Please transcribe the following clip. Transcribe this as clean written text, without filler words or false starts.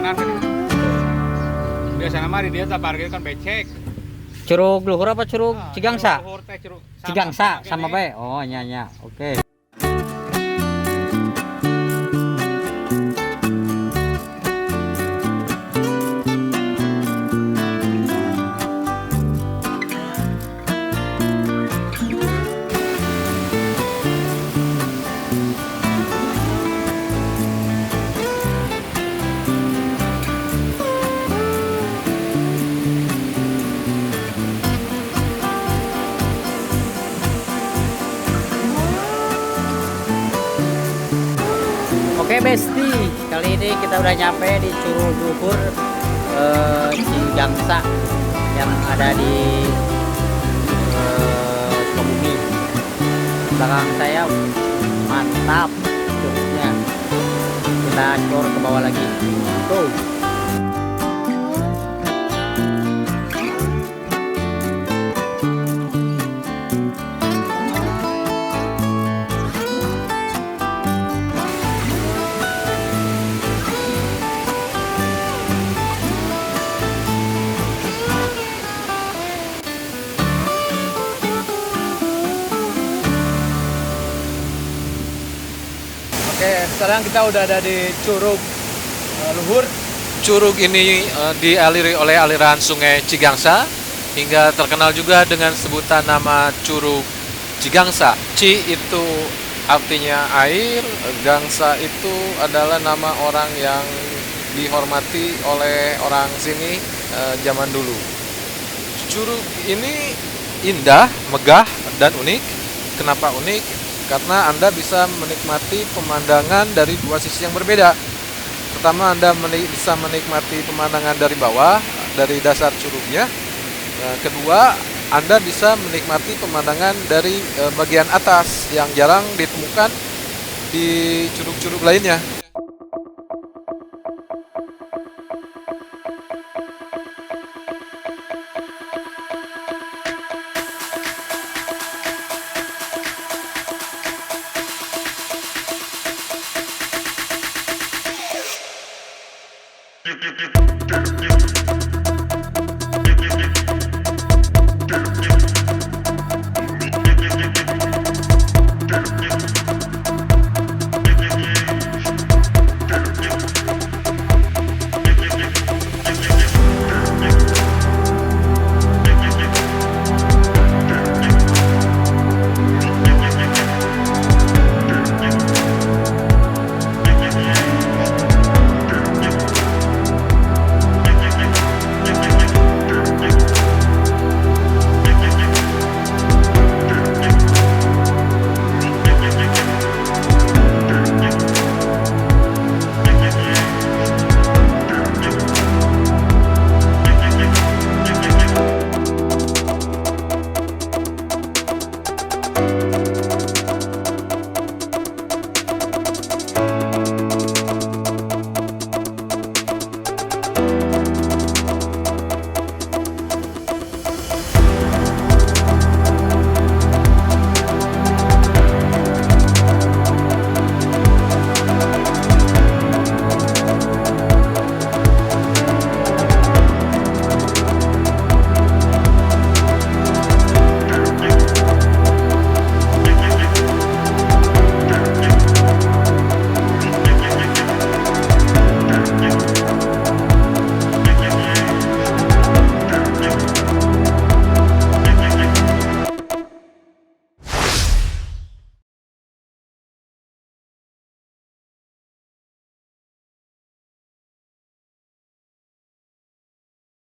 kanan kan. Biasa nama di dia tak parkir kan becek. Curug Luhur apa Curug Cigangsa? Luhur teh curug. Cigangsa sama bae. Oh nya. Oke. Oke Besti, kali ini kita udah nyampe di Curug Luhur Cigangsa yang ada di Sukabumi. Belakang saya mantap curugnya. Kita cor ke bawah lagi. Tuh. Oke, sekarang kita udah ada di Curug Luhur. Curug ini dialiri oleh aliran sungai Cigangsa hingga terkenal juga dengan sebutan nama Curug Cigangsa. Ci itu artinya air, Gangsa itu adalah nama orang yang dihormati oleh orang sini zaman dulu. Curug ini indah, megah, dan unik. Kenapa unik? Karena Anda bisa menikmati pemandangan dari dua sisi yang berbeda. Pertama, Anda bisa menikmati pemandangan dari bawah, dari dasar curugnya. Kedua, Anda bisa menikmati pemandangan dari bagian atas yang jarang ditemukan di curug-curug lainnya.